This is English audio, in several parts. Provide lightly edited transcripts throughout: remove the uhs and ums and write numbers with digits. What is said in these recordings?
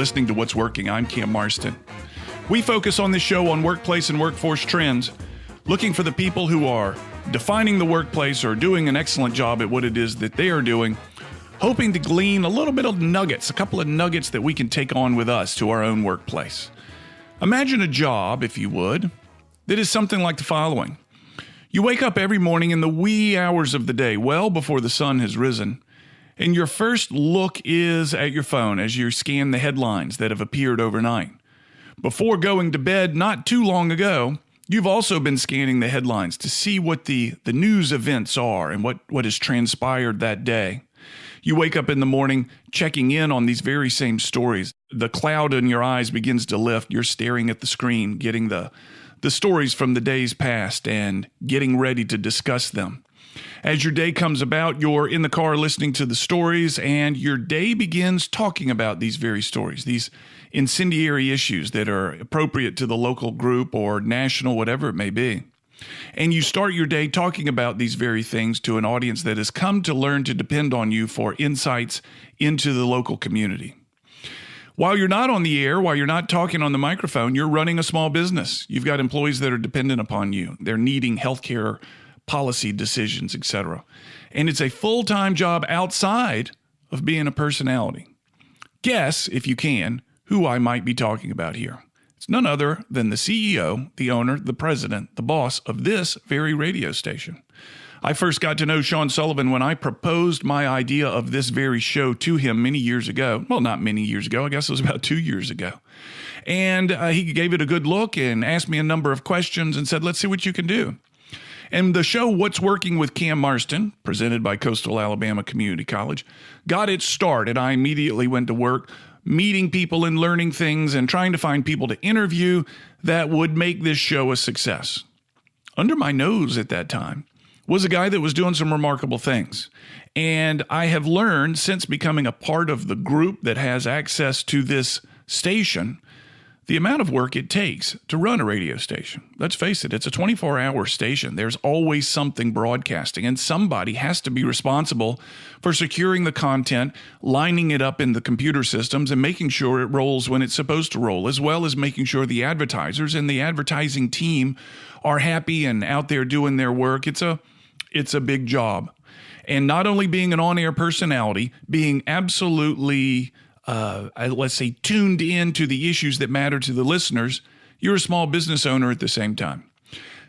listening to What's Working. I'm Cam Marston. We focus on this show on workplace and workforce trends, looking for the people who are defining the workplace or doing an excellent job at what it is that they are doing, hoping to glean a little bit of nuggets, a couple of nuggets that we can take on with us to our own workplace. Imagine a job, if you would, that is something like the following. You wake up every morning in the wee hours of the day, well before the sun has risen, and your first look is at your phone as you scan the headlines that have appeared overnight. Before going to bed not too long ago, you've also been scanning the headlines to see what the news events are and what has transpired that day. You wake up in the morning checking in on these very same stories. The cloud in your eyes begins to lift. You're staring at the screen, getting the stories from the days past and getting ready to discuss them. As your day comes about, you're in the car listening to the stories, and your day begins talking about these very stories, these incendiary issues that are appropriate to the local group or national, whatever it may be. And you start your day talking about these very things to an audience that has come to learn to depend on you for insights into the local community. While you're not on the air, while you're not talking on the microphone, you're running a small business. You've got employees that are dependent upon you. They're needing healthcare policy decisions, etc. And it's a full-time job outside of being a personality. Guess, if you can, who I might be talking about here. It's none other than the CEO, the owner, the president, the boss of this very radio station. I first got to know Sean Sullivan when I proposed my idea of this very show to him many years ago. Well, not many years ago. I guess it was about 2 years ago. And he gave it a good look and asked me a number of questions and said, let's see what you can do. And the show, What's Working with Cam Marston, presented by Coastal Alabama Community College, got its start. And I immediately went to work meeting people and learning things and trying to find people to interview that would make this show a success. Under my nose at that time was a guy that was doing some remarkable things. And I have learned since becoming a part of the group that has access to this station, the amount of work it takes to run a radio station. Let's face it, it's a 24-hour station. There's always something broadcasting, and somebody has to be responsible for securing the content, lining it up in the computer systems, and making sure it rolls when it's supposed to roll, as well as making sure the advertisers and the advertising team are happy and out there doing their work. It's a big job. And not only being an on-air personality, being absolutely let's say, tuned in to the issues that matter to the listeners, you're a small business owner at the same time.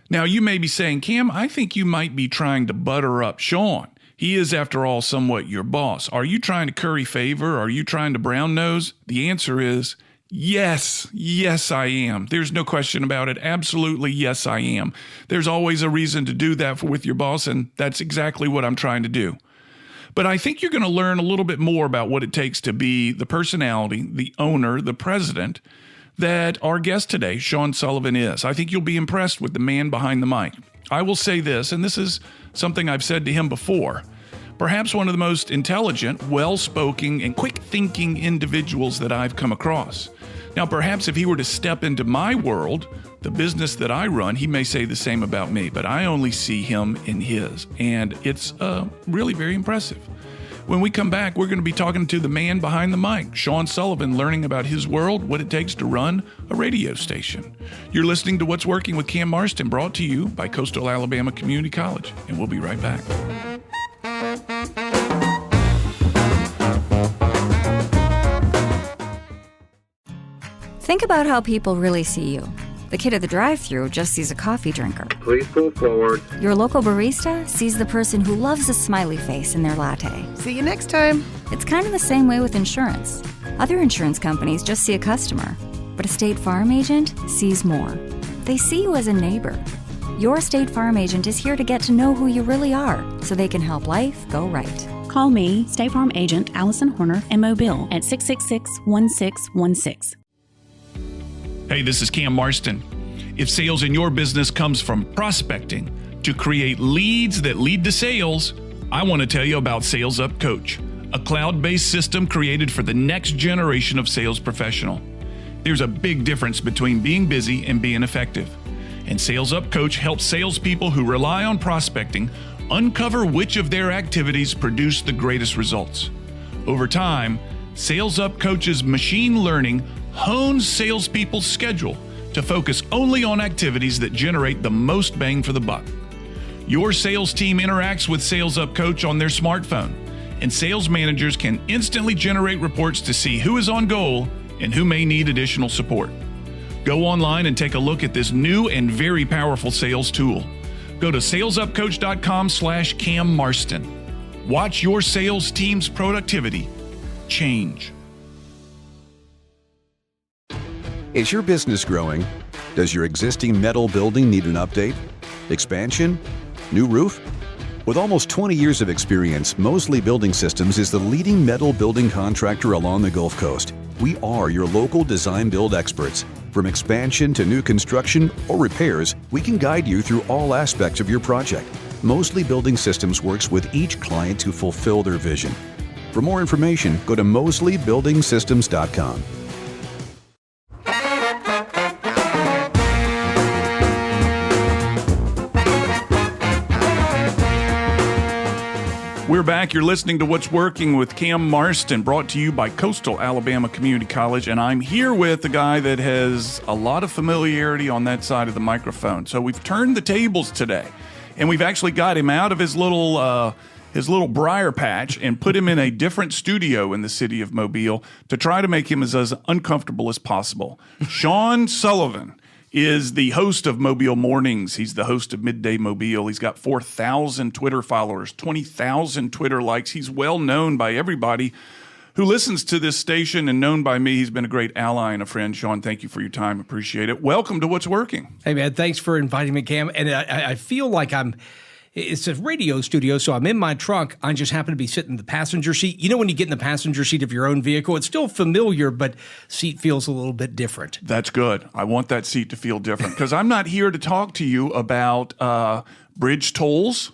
Now, you may be saying, Cam, I think you might be trying to butter up Sean. He is, after all, somewhat your boss. Are you trying to curry favor? Are you trying to brown nose? The answer is yes. Yes, I am. There's no question about it. Absolutely, yes, I am. There's always a reason to do that with your boss, and that's exactly what I'm trying to do. But I think you're going to learn a little bit more about what it takes to be the personality, the owner, the president that our guest today, Sean Sullivan, is. I think you'll be impressed with the man behind the mic. I will say this, and this is something I've said to him before, perhaps one of the most intelligent, well-spoken, and quick-thinking individuals that I've come across. Now, perhaps if he were to step into my world, the business that I run, he may say the same about me, but I only see him in his, and it's really very impressive. When we come back, we're going to be talking to the man behind the mic, Sean Sullivan, learning about his world, what it takes to run a radio station. You're listening to What's Working with Cam Marston, brought to you by Coastal Alabama Community College, and we'll be right back. Think about how people really see you. The kid at the drive-thru just sees a coffee drinker. Please pull forward. Your local barista sees the person who loves a smiley face in their latte. See you next time. It's kind of the same way with insurance. Other insurance companies just see a customer, but a State Farm agent sees more. They see you as a neighbor. Your State Farm agent is here to get to know who you really are, so they can help life go right. Call me, State Farm agent Allison Horner, and Mobile at 666-1616. Hey, this is Cam Marston. If sales in your business comes from prospecting to create leads that lead to sales, I want to tell you about Sales Up Coach, a cloud-based system created for the next generation of sales professional. There's a big difference between being busy and being effective. And Sales Up Coach helps salespeople who rely on prospecting uncover which of their activities produce the greatest results. Over time, Sales Up Coach's machine learning hones salespeople's schedule to focus only on activities that generate the most bang for the buck. Your sales team interacts with Sales Up Coach on their smartphone, and sales managers can instantly generate reports to see who is on goal and who may need additional support. Go online and take a look at this new and very powerful sales tool. Go to salesupcoach.com/Cam Marston. Watch your sales team's productivity change. Is your business growing? Does your existing metal building need an update? Expansion? New roof? With almost 20 years of experience, Mosley Building Systems is the leading metal building contractor along the Gulf Coast. We are your local design build experts. From expansion to new construction or repairs, we can guide you through all aspects of your project. Mosley Building Systems works with each client to fulfill their vision. For more information, go to mosleybuildingsystems.com. We're back. You're listening to What's Working with Cam Marston, brought to you by Coastal Alabama Community College. And I'm here with a guy that has a lot of familiarity on that side of the microphone. So we've turned the tables today, and we've actually got him out of his little briar patch and put him in a different studio in the city of Mobile to try to make him as uncomfortable as possible. Sean Sullivan is the host of Mobile Mornings. He's the host of Midday Mobile. He's got 4,000 Twitter followers, 20,000 Twitter likes. He's well known by everybody who listens to this station and known by me. He's been a great ally and a friend. Sean, thank you for your time. Appreciate it. Welcome to What's Working. Hey, man, thanks for inviting me, Cam. And I feel like it's a radio studio, so I'm in my truck. I just happen to be sitting in the passenger seat. You know, when you get in the passenger seat of your own vehicle, it's still familiar, but seat feels a little bit different. That's good. I want that seat to feel different because I'm not here to talk to you about bridge tolls.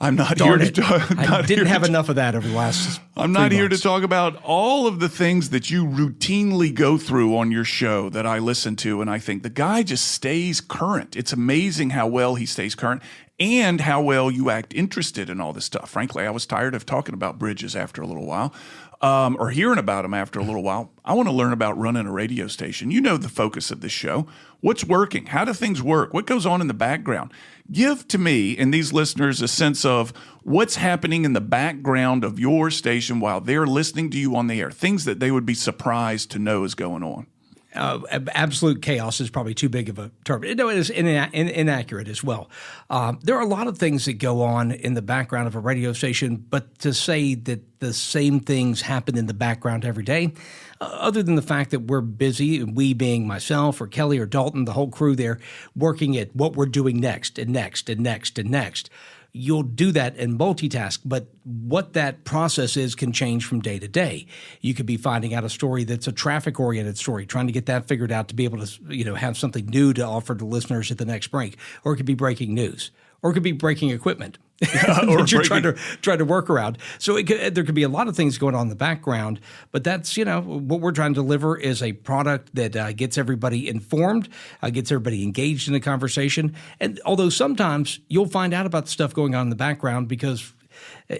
I'm not here to talk. I didn't have enough of that over the last. I'm not here to talk about all of the things that you routinely go through on your show that I listen to, and I think the guy just stays current. It's amazing how well he stays current and how well you act interested in all this stuff. Frankly, I was tired of talking about bridges after a little while, or hearing about them after a little while. I want to learn about running a radio station. You know the focus of this show. What's working? How do things work? What goes on in the background? Give to me and these listeners a sense of what's happening in the background of your station while they're listening to you on the air, things that they would be surprised to know is going on. Absolute chaos is probably too big of a term. No, it is inaccurate as well. There are a lot of things that go on in the background of a radio station, but to say that the same things happen in the background every day, other than the fact that we're busy, we being myself or Kelly or Dalton, the whole crew there, working at what we're doing next and next and next and next. You'll do that and multitask, but what that process is can change from day to day. You could be finding out a story that's a traffic-oriented story, trying to get that figured out to be able to, have something new to offer to listeners at the next break. Or it could be breaking news. Or it could be breaking equipment that you're trying to work around. So there could be a lot of things going on in the background, but that's, what we're trying to deliver is a product that gets everybody informed, gets everybody engaged in the conversation. And although sometimes you'll find out about the stuff going on in the background because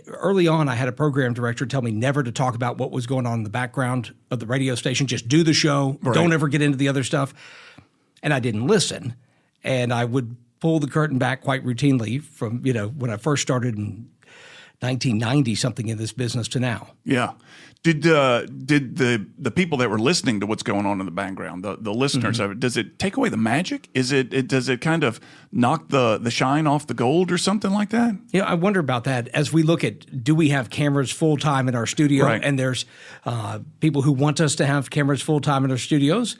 early on I had a program director tell me never to talk about what was going on in the background of the radio station. Just do the show. Right. Don't ever get into the other stuff. And I didn't listen. And I would pull the curtain back quite routinely from, when I first started in 1990 something in this business to now. Yeah. Did the people that were listening to what's going on in the background, the listeners of it, does it take away the magic? Does it kind of knock the shine off the gold or something like that? Yeah, I wonder about that as we look at, do we have cameras full time in our studio? Right. And there's people who want us to have cameras full time in our studios.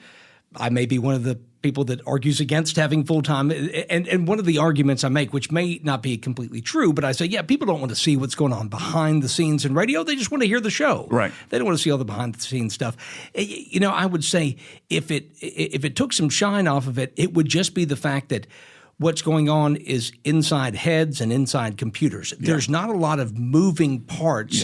I may be one of the people that argues against having full-time. And one of the arguments I make, which may not be completely true, but I say, people don't want to see what's going on behind the scenes in radio. They just want to hear the show. Right. They don't want to see all the behind-the-scenes stuff. I would say if it took some shine off of it, it would just be the fact that what's going on is inside heads and inside computers. Yeah. There's not a lot of moving parts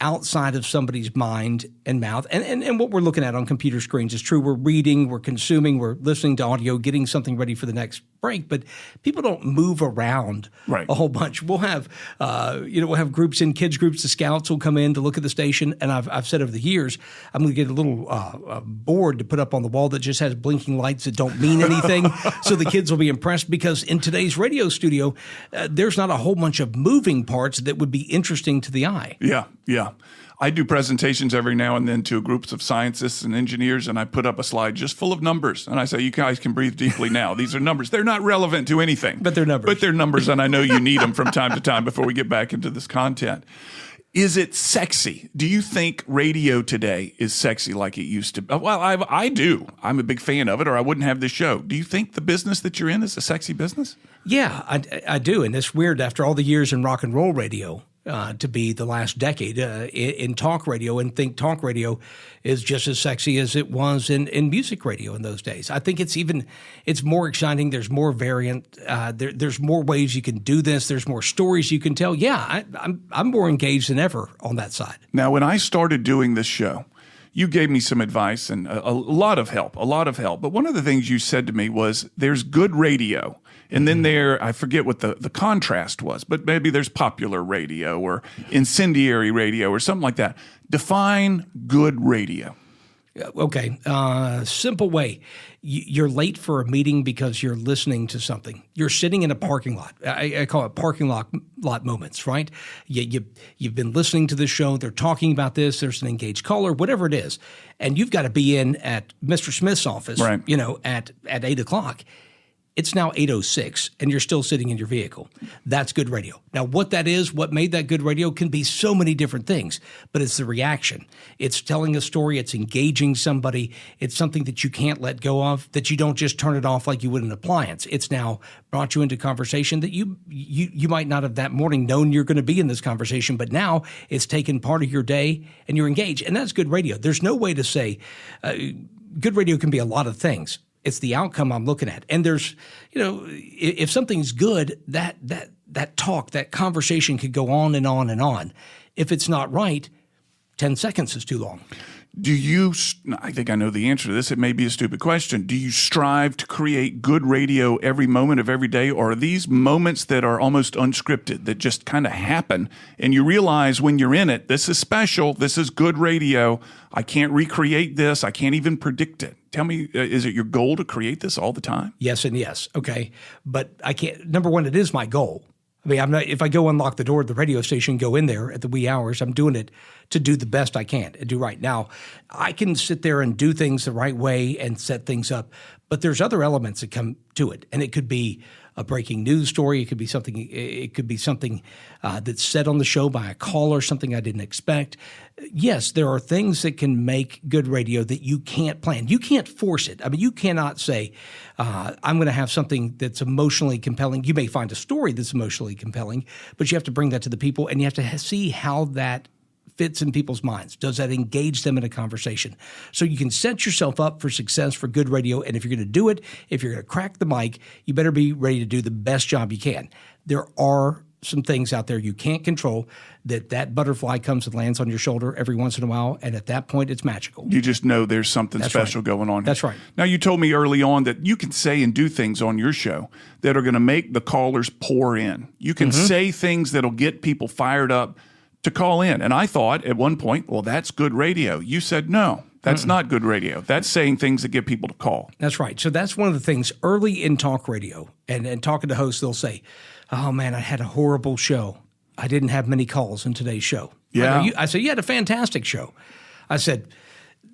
outside of somebody's mind and mouth. And what we're looking at on computer screens is true. We're reading, we're consuming, we're listening to audio, getting something ready for the next break. But people don't move around a whole bunch. We'll have, we'll have groups in kids groups. The scouts will come in to look at the station. And I've said over the years, I'm going to get a little board to put up on the wall that just has blinking lights that don't mean anything. So the kids will be impressed, because in today's radio studio, there's not a whole bunch of moving parts that would be interesting to the eye. Yeah. I do presentations every now and then to groups of scientists and engineers, and I put up a slide just full of numbers. And I say, you guys can breathe deeply now. These are numbers. They're not relevant to anything. But they're numbers. But they're numbers, and I know you need them from time to time before we get back into this content. Is it sexy? Do you think radio today is sexy like it used to be? Well, I do. I'm a big fan of it, or I wouldn't have this show. Do you think the business that you're in is a sexy business? Yeah, I do. And it's weird after all the years in rock and roll radio to be the last decade in talk radio, and think talk radio is just as sexy as it was in music radio in those days. I think it's more exciting. There's more variant. There's more ways you can do this. There's more stories you can tell. Yeah, I'm more engaged than ever on that side. Now, when I started doing this show, you gave me some advice and a lot of help. But one of the things you said to me was, there's good radio. And then I forget what the contrast was, but maybe there's popular radio or incendiary radio or something like that. Define good radio. Okay. Simple way. You're late for a meeting because you're listening to something. You're sitting in a parking lot. I call it parking lot moments, right? You've been listening to this show. They're talking about this. There's an engaged caller, whatever it is. And you've got to be in at Mr. Smith's office, right, at 8 o'clock. It's now 8:06, and you're still sitting in your vehicle. That's good radio. Now, what that is, what made that good radio, can be so many different things, but it's the reaction. It's telling a story. It's engaging somebody. It's something that you can't let go of, that you don't just turn it off like you would an appliance. It's now brought you into conversation that you might not have that morning known you're going to be in this conversation, but now it's taken part of your day, and you're engaged, and that's good radio. There's no way to say good radio can be a lot of things. It's the outcome I'm looking at. And there's, if something's good, that talk, that conversation could go on and on and on. If it's not right, 10 seconds is too long. Do you, I think I know the answer to this, it may be a stupid question, do you strive to create good radio every moment of every day, or are these moments that are almost unscripted, that just kind of happen, and you realize when you're in it, this is special, this is good radio, I can't recreate this, I can't even predict it? Tell me, is it your goal to create this all the time? Yes and yes. Okay. But I can't, number one, it is my goal. I mean, I'm not, if I go unlock the door at the radio station, go in there at the wee hours, I'm doing it to do the best I can and do right. Now, I can sit there and do things the right way and set things up, but there's other elements that come to it. And it could be a breaking news story. It could be something that's said on the show by a caller, something I didn't expect. Yes, there are things that can make good radio that you can't plan. You can't force it. I mean, you cannot say, I'm going to have something that's emotionally compelling. You may find a story that's emotionally compelling, but you have to bring that to the people, and you have to see how that fits in people's minds. Does that engage them in a conversation? So you can set yourself up for success for good radio. And if you're going to do it, if you're going to crack the mic, you better be ready to do the best job you can. There are some things out there you can't control, that butterfly comes and lands on your shoulder every once in a while, and at that point, it's magical. You just know there's something special going on. That's right. Now, you told me early on that you can say and do things on your show that are going to make the callers pour in. You can say things that'll get people fired up to call in. And I thought at one point, well, that's good radio. You said, no, that's not good radio. That's saying things that get people to call. That's right. So that's one of the things early in talk radio, and talking to hosts, they'll say, oh, man, I had a horrible show. I didn't have many calls in today's show. Yeah. I said, you had a fantastic show. I said,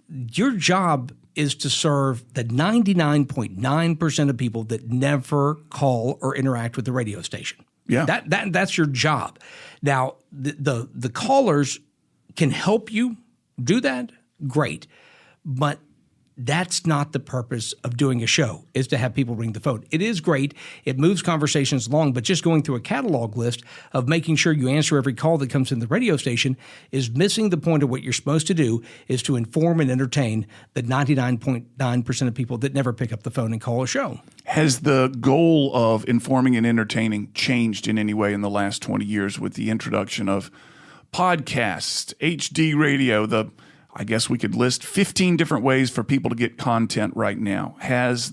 your job is to serve the 99.9% of people that never call or interact with the radio station. Yeah. That's your job. Now, the callers can help you do that. Great. But that's not the purpose of doing a show, is to have people ring the phone. It is great. It moves conversations along, but just going through a catalog list of making sure you answer every call that comes in the radio station is missing the point of what you're supposed to do, is to inform and entertain the 99.9% of people that never pick up the phone and call a show. Has the goal of informing and entertaining changed in any way in the last 20 years with the introduction of podcasts, HD radio, I guess we could list 15 different ways for people to get content right now. Has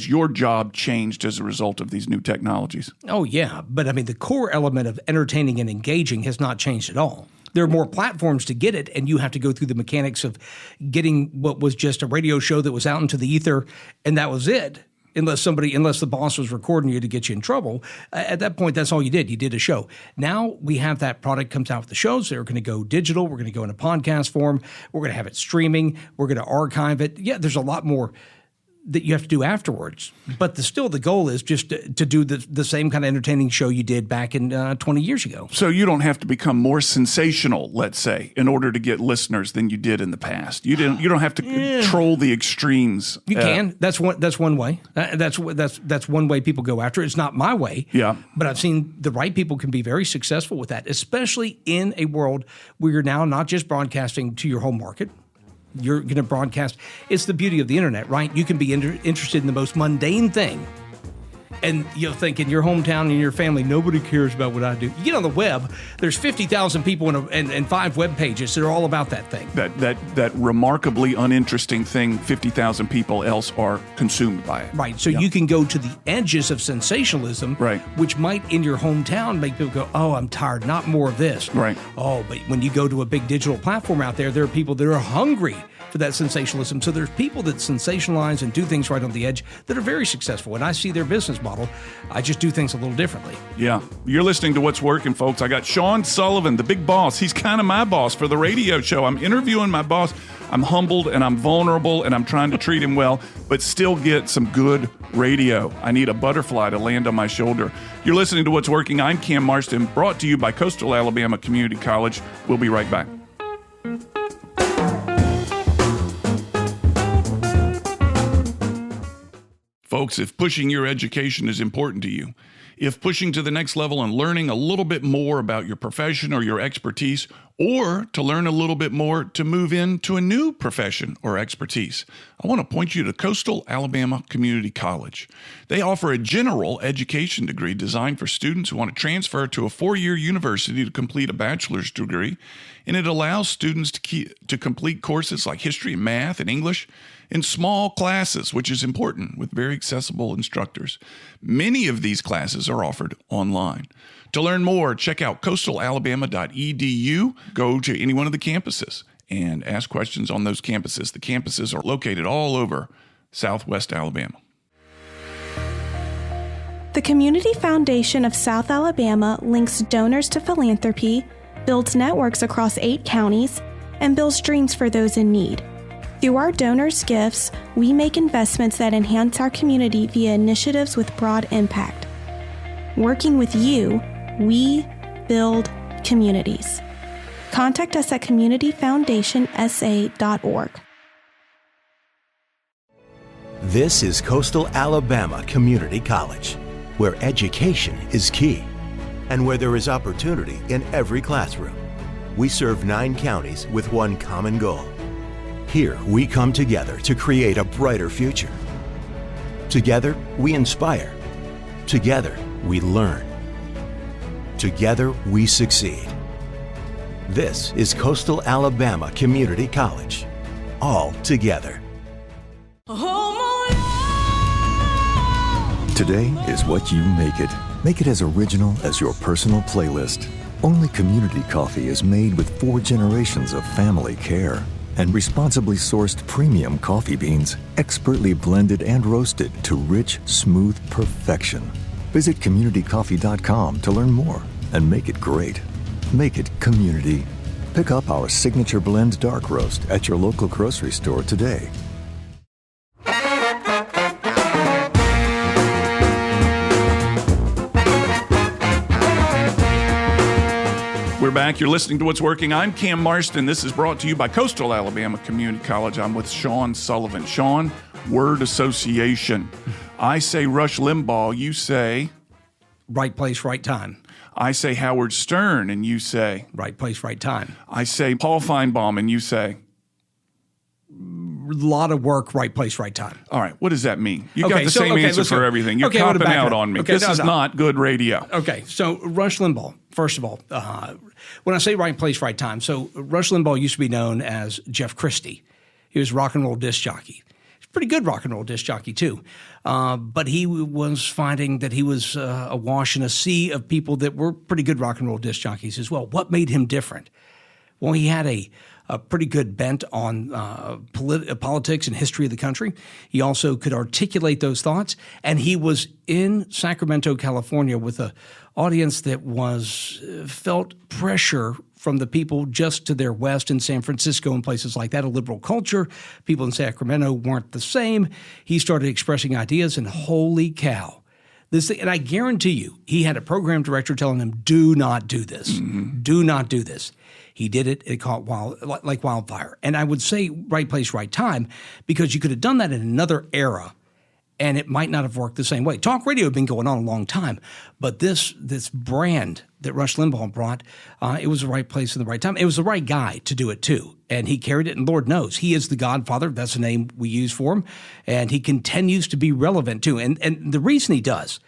your job changed as a result of these new technologies? Oh, yeah. But I mean, the core element of entertaining and engaging has not changed at all. There are more platforms to get it, and you have to go through the mechanics of getting what was just a radio show that was out into the ether, and that was it. Unless the boss was recording you to get you in trouble. At that point, that's all you did. You did a show. Now we have that product comes out with the shows. They're going to go digital. We're going to go in a podcast form. We're going to have it streaming. We're going to archive it. Yeah, there's a lot more that you have to do afterwards. But still the goal is just to do the same kind of entertaining show you did back in 20 years ago. So you don't have to become more sensational, let's say, in order to get listeners than you did in the past. You don't have to control the extremes. You can. That's one way. That's one way people go after it. It's not my way. Yeah. But I've seen the right people can be very successful with that, especially in a world where you're now not just broadcasting to your home market. You're going to broadcast. It's the beauty of the internet, right? You can be interested in the most mundane thing. And you'll think in your hometown and your family, nobody cares about what I do. You get on the web, there's 50,000 people and 5 web pages that are all about that thing. That remarkably uninteresting thing, 50,000 people else are consumed by it. Right. So you can go to the edges of sensationalism, right, which might in your hometown make people go, oh, I'm tired, not more of this. Right. Oh, but when you go to a big digital platform out there are people that are hungry for that sensationalism. So there's people that sensationalize and do things right on the edge that are very successful. And I see their business model. I just do things a little differently. Yeah. You're listening to What's Working, folks. I got Sean Sullivan, the big boss. He's kind of my boss for the radio show. I'm interviewing my boss. I'm humbled and I'm vulnerable and I'm trying to treat him well, but still get some good radio. I need a butterfly to land on my shoulder. You're listening to What's Working. I'm Cam Marston, brought to you by Coastal Alabama Community College. We'll be right back. Folks, if pushing your education is important to you, if pushing to the next level and learning a little bit more about your profession or your expertise, or to learn a little bit more to move into a new profession or expertise, I want to point you to Coastal Alabama Community College. They offer a general education degree designed for students who want to transfer to a 4-year university to complete a bachelor's degree, and it allows students to complete courses like history and math and English in small classes, which is important, with very accessible instructors. Many of these classes are offered online. To learn more, check out coastalalabama.edu. Go to any one of the campuses and ask questions on those campuses. The campuses are located all over Southwest Alabama. The Community Foundation of South Alabama links donors to philanthropy, builds networks across 8 counties, and builds dreams for those in need. Through our donors' gifts, we make investments that enhance our community via initiatives with broad impact. Working with you, we build communities. Contact us at communityfoundationsa.org. This is Coastal Alabama Community College, where education is key and where there is opportunity in every classroom. We serve 9 counties with one common goal. Here, we come together to create a brighter future. Together, we inspire. Together, we learn. Together, we succeed. This is Coastal Alabama Community College. All together. Today is what you make it. Make it as original as your personal playlist. Only Community Coffee is made with 4 generations of family care and responsibly sourced premium coffee beans, expertly blended and roasted to rich, smooth perfection. Visit communitycoffee.com to learn more and make it great. Make it community. Pick up our signature blend dark roast at your local grocery store today. We're back. You're listening to What's Working. I'm Cam Marston. This is brought to you by Coastal Alabama Community College. I'm with Sean Sullivan. Sean, word association. I say Rush Limbaugh. You say? Right place, right time. I say Howard Stern, and you say? Right place, right time. I say Paul Feinbaum, and you say? Lot of work, right place, right time. All right. What does that mean? You got the same answer for everything. You're copping out on me. This is not good radio. Okay. So Rush Limbaugh, first of all, When I say right place, right time, so Rush Limbaugh used to be known as Jeff Christie. He was a rock and roll disc jockey. He's a pretty good rock and roll disc jockey, too. But he was finding that he was awash in a sea of people that were pretty good rock and roll disc jockeys as well. What made him different? Well, he had a pretty good bent on politics and history of the country. He also could articulate those thoughts. And he was in Sacramento, California, with an audience that felt pressure from the people just to their west in San Francisco and places like that, a liberal culture. People in Sacramento weren't the same. He started expressing ideas, and holy cow. This thing, and I guarantee you, he had a program director telling him, do not do this. Mm-hmm. Do not do this. He did it. It caught like wildfire. And I would say right place, right time, because you could have done that in another era, and it might not have worked the same way. Talk radio had been going on a long time, but this brand that Rush Limbaugh brought, it was the right place in the right time. It was the right guy to do it, too. And he carried it, and Lord knows, he is the Godfather. That's the name we use for him. And he continues to be relevant, too. And the reason he does,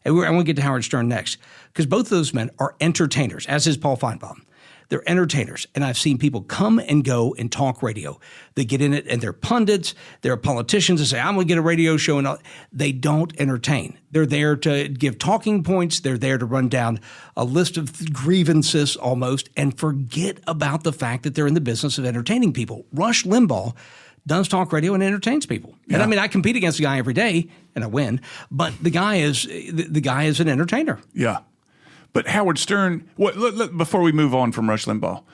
and I want to get to Howard Stern next, because both of those men are entertainers, as is Paul Feinbaum. They're entertainers, and I've seen people come and go in talk radio. They get in it, and they're pundits. They're politicians that say, I'm going to get a radio show. And they don't entertain. They're there to give talking points. They're there to run down a list of grievances almost and forget about the fact that they're in the business of entertaining people. Rush Limbaugh does talk radio and entertains people. Yeah. And I mean, I compete against the guy every day, and I win. But the guy is an entertainer. Yeah. But Howard Stern, before we move on from Rush Limbaugh,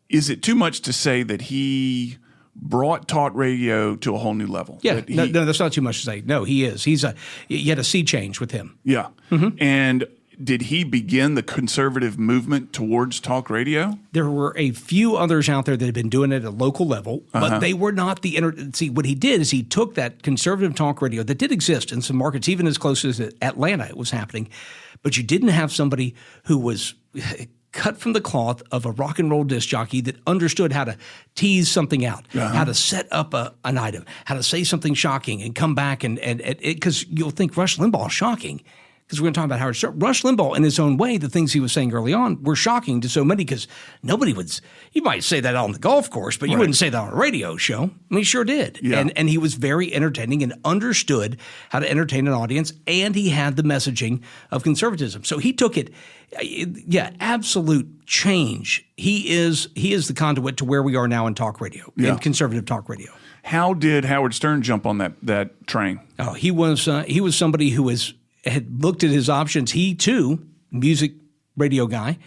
is it too much to say that he brought talk radio to a whole new level? Yeah, no, that's not too much to say. No, he is. You had a sea change with him. Yeah. Mm-hmm. And did he begin the conservative movement towards talk radio? There were a few others out there that had been doing it at a local level, but they were not See, what he did is he took that conservative talk radio that did exist in some markets, even as close as Atlanta it was happening, but you didn't have somebody who was cut from the cloth of a rock and roll disc jockey that understood how to tease something out, how to set up an item, how to say something shocking and come back and because you'll think Rush Limbaugh is shocking. Because we're going to talk about Howard Stern. Rush Limbaugh, in his own way, the things he was saying early on were shocking to so many because nobody would – you might say that on the golf course, but you wouldn't say that on a radio show. I mean, he sure did. Yeah. And he was very entertaining and understood how to entertain an audience, and he had the messaging of conservatism. So he took it – absolute change. He is the conduit to where we are now in talk radio, in conservative talk radio. How did Howard Stern jump on that train? Oh, he was somebody who had looked at his options. He, too, music radio guy,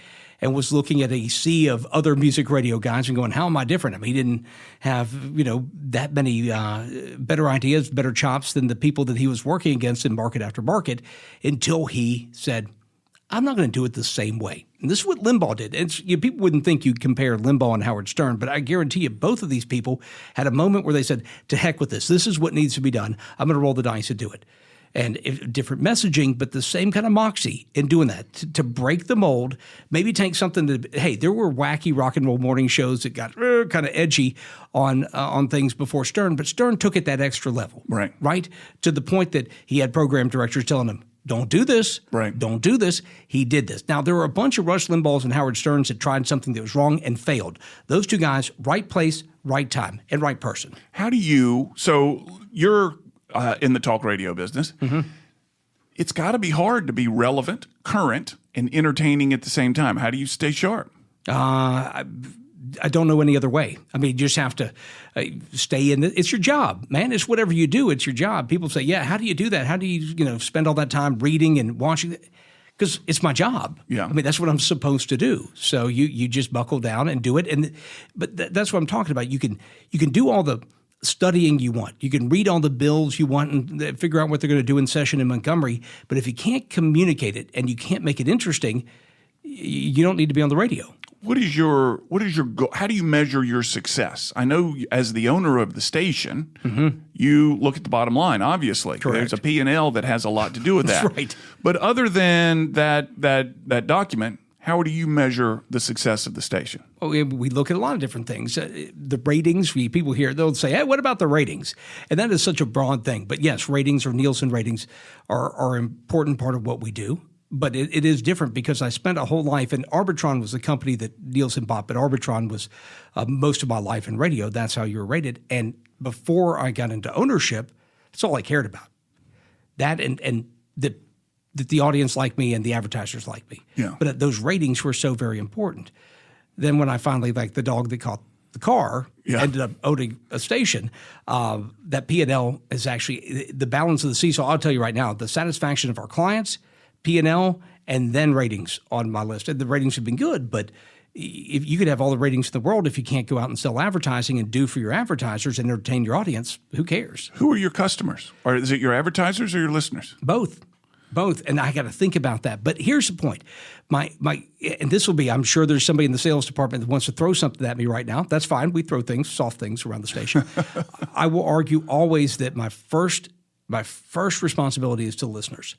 and was looking at a sea of other music radio guys and going, how am I different? I mean, he didn't have, that many better ideas, better chops than the people that he was working against in market after market until he said, I'm not going to do it the same way. And this is what Limbaugh did. People wouldn't think you'd compare Limbaugh and Howard Stern, but I guarantee you both of these people had a moment where they said, to heck with this. This is what needs to be done. I'm going to roll the dice and do it. And different messaging, but the same kind of moxie in doing that, to break the mold, maybe take something there were wacky rock and roll morning shows that got kind of edgy on things before Stern, but Stern took it that extra level. Right? To the point that he had program directors telling him, don't do this. Right. Don't do this. He did this. Now, there were a bunch of Rush Limbaughs and Howard Sterns that tried something that was wrong and failed. Those two guys, right place, right time, and right person. So you're in the talk radio business. Mm-hmm. It's got to be hard to be relevant, current, and entertaining at the same time. How do you stay sharp? I don't know any other way. I mean, you just have to stay in it's your job, man. It's whatever you do. It's your job. People say, yeah, how do you do that? How do you, spend all that time reading and watching? Because it's my job. Yeah. I mean, that's what I'm supposed to do. So you just buckle down and do it. But that's what I'm talking about. You can do all the studying you want. You can read all the bills you want and figure out what they're going to do in session in Montgomery. But if you can't communicate it and you can't make it interesting, you don't need to be on the radio. What is your goal? How do you measure your success? I know as the owner of the station, mm-hmm. you look at the bottom line, obviously. Correct. There's a P&L that has a lot to do with that. That's right. But other than that document, how do you measure the success of the station? Well, we look at a lot of different things. The ratings, people hear, they'll say, hey, what about the ratings? And that is such a broad thing. But yes, ratings or Nielsen ratings are an important part of what we do. But it is different because I spent a whole life, and Arbitron was the company that Nielsen bought, but Arbitron was most of my life in radio. That's how you were rated. And before I got into ownership, that's all I cared about. That and that the audience liked me and the advertisers liked me. Yeah. But those ratings were so very important. Then when I finally, like the dog that caught the car, ended up owning a station, that P&L is actually the balance of the seesaw. I'll tell you right now, the satisfaction of our clients, P&L, and then ratings on my list. And the ratings have been good, but if you could have all the ratings in the world, if you can't go out and sell advertising and do for your advertisers and entertain your audience, who cares? Who are your customers? Or is it your advertisers or your listeners? Both. And I got to think about that. But here's the point. And this will be, I'm sure there's somebody in the sales department that wants to throw something at me right now. That's fine. We throw things, soft things around the station. I will argue always that my first responsibility is to listeners,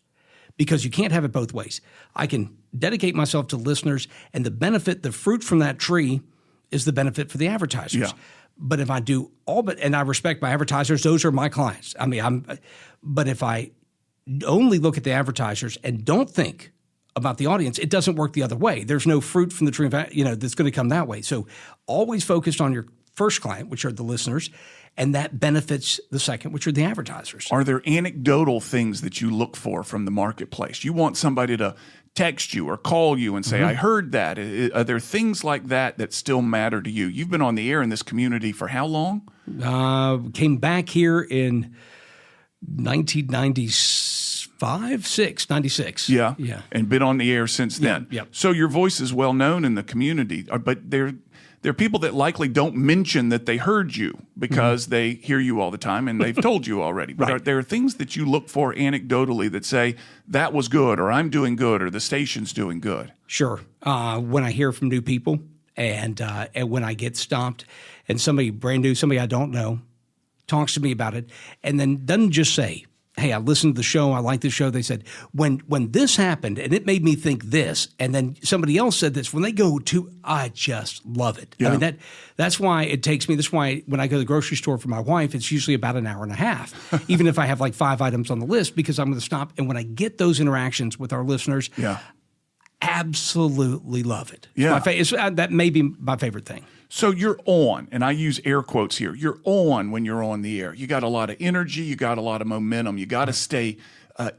because you can't have it both ways. I can dedicate myself to listeners, and the fruit from that tree is the benefit for the advertisers. Yeah. But if I do and I respect my advertisers, those are my clients. But if I only look at the advertisers and don't think about the audience, it doesn't work the other way. There's no fruit from the tree, that's going to come that way. So always focused on your first client, which are the listeners, and that benefits the second, which are the advertisers. Are there anecdotal things that you look for from the marketplace? You want somebody to text you or call you and say, I heard that. Are there things like that still matter to you? You've been on the air in this community for how long? Came back here in 1996. Yeah. And been on the air since then. Yeah. So your voice is well known in the community, but there are people that likely don't mention that they heard you because they hear you all the time and they've told you already. But Right. there are things that you look for anecdotally that say, that was good, or I'm doing good, or the station's doing good? Sure. When I hear from new people and when I get stopped and somebody brand new, somebody I don't know, talks to me about it and then doesn't just say, hey, I listened to the show, I like the show. They said, when this happened and it made me think this, and then somebody else said this, when they go to, I just love it. Yeah. I mean, that's why it takes me, that's why when I go to the grocery store for my wife, it's usually about an hour and a half, even if I have like 5 items on the list, because I'm going to stop. And when I get those interactions with our listeners, absolutely love it. Yeah. That may be my favorite thing. So you're on, and I use air quotes here, you're on when you're on the air. You got a lot of energy, you got a lot of momentum. You got to stay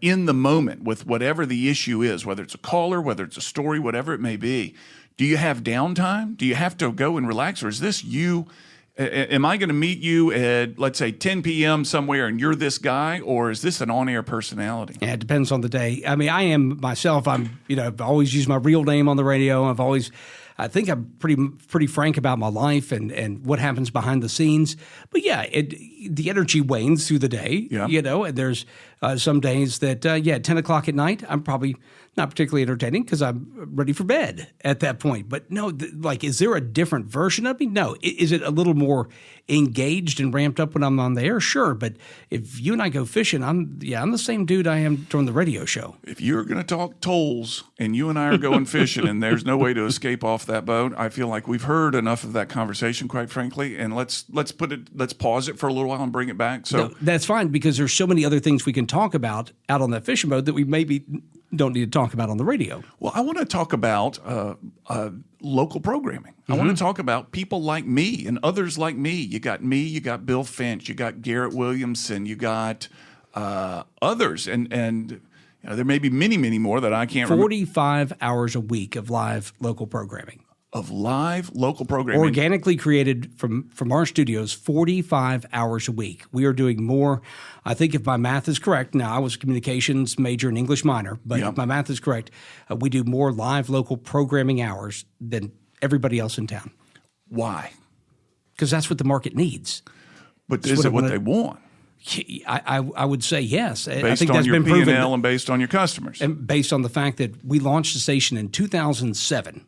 in the moment with whatever the issue is, whether it's a caller, whether it's a story, whatever it may be. Do you have downtime? Do you have to go and relax, or is this you? Am I going to meet you at, let's say, 10 p.m. somewhere and you're this guy, or is this an on-air personality? Yeah, it depends on the day. I mean, I am myself. I've always used my real name on the radio. I think I'm pretty frank about my life and what happens behind the scenes. But yeah, the energy wanes through the day, and there's some days that, 10 o'clock at night, I'm probably not particularly entertaining because I'm ready for bed at that point. But no, is there a different version of me? No. Is it a little more engaged and ramped up when I'm on the air? Sure. But if you and I go fishing, I'm the same dude I am during the radio show. If you're going to talk tolls and you and I are going fishing and there's no way to escape off that boat, I feel like we've heard enough of that conversation, quite frankly. And let's pause it for a little while and bring it back. So no, that's fine, because there's so many other things we can talk about out on that fishing boat that we maybe don't need to talk about on the radio. Well, I want to talk about local programming. I want to talk about people like me and others like me. You got Bill Finch, you got Garrett Williamson, you got others, and there may be many, many more that I can't remember. 45 hours a week of live local programming. Organically created from our studios, 45 hours a week. We are doing more. I think if my math is correct, now I was a communications major and English minor, but if my math is correct, we do more live local programming hours than everybody else in town. Why? Because that's what the market needs. But is it what they want? I would say yes. Based I think on that's your been proven. P&L and based on your customers. And based on the fact that we launched the station in 2007.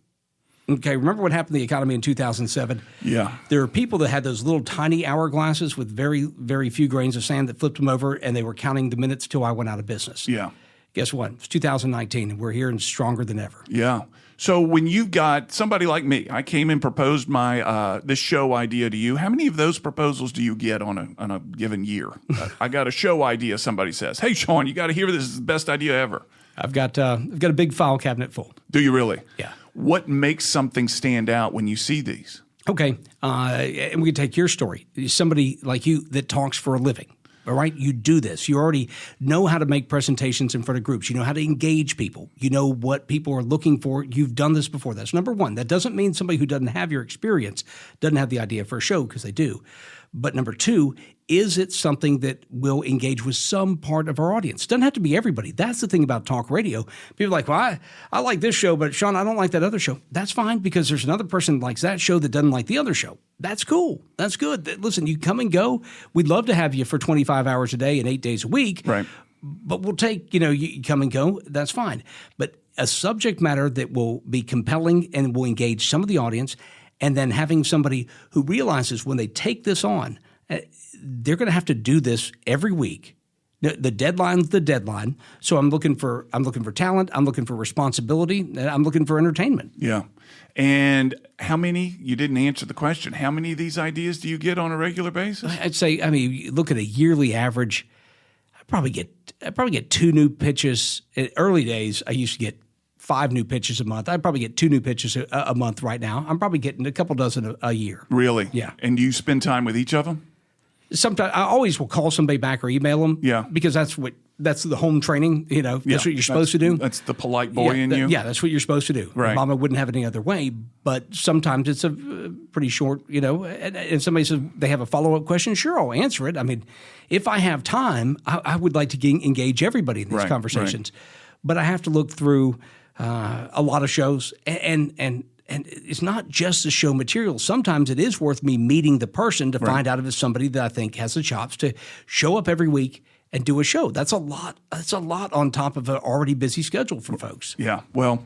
Okay, remember what happened to the economy in 2007? Yeah. There are people that had those little tiny hourglasses with very, very few grains of sand that flipped them over, and they were counting the minutes till I went out of business. Yeah. Guess what? It's 2019, and we're here and stronger than ever. Yeah. So when you've got somebody like me, I came and proposed my this show idea to you. How many of those proposals do you get on a given year? I got a show idea. Somebody says, "Hey, Sean, you got to hear this. This is the best idea ever." I've got a big file cabinet full. Do you really? Yeah. What makes something stand out when you see these? Okay, and we can take your story. Somebody like you that talks for a living, all right? You do this. You already know how to make presentations in front of groups. You know how to engage people. You know what people are looking for. You've done this before. That's number one. That doesn't mean somebody who doesn't have your experience doesn't have the idea for a show, because they do. But number two, is it something that will engage with some part of our audience? Doesn't have to be everybody. That's the thing about talk radio. People are like, well, I like this show, but Sean, I don't like that other show. That's fine, because there's another person that likes that show that doesn't like the other show. That's cool. That's good. Listen, you come and go. We'd love to have you for 25 hours a day and 8 days a week. Right. But we'll take, you come and go. That's fine. But a subject matter that will be compelling and will engage some of the audience, and then having somebody who realizes when they take this on, they're going to have to do this every week. The deadline's the deadline. So I'm looking for talent. I'm looking for responsibility. And I'm looking for entertainment. Yeah. And how many? You didn't answer the question. How many of these ideas do you get on a regular basis? I'd say, you look at a yearly average. I probably get 2 new pitches. In early days, I used to get 5 new pitches a month. I'd probably get 2 new pitches a month right now. I'm probably getting a couple dozen a year. Really? Yeah. And do you spend time with each of them? Sometimes I always will call somebody back or email them. Yeah. Because that's the home training. That's what you're supposed to do. That's the polite boy in you. Yeah, that's what you're supposed to do. Right. Mama wouldn't have it any other way. But sometimes it's a pretty short, and somebody says they have a follow-up question, sure, I'll answer it. If I have time, I would like to engage everybody in these conversations. Right. But I have to look through a lot of shows, and it's not just the show material. Sometimes it is worth me meeting the person to find out if it's somebody that I think has the chops to show up every week and do a show. That's a lot. That's a lot on top of an already busy schedule for folks. Yeah. Well,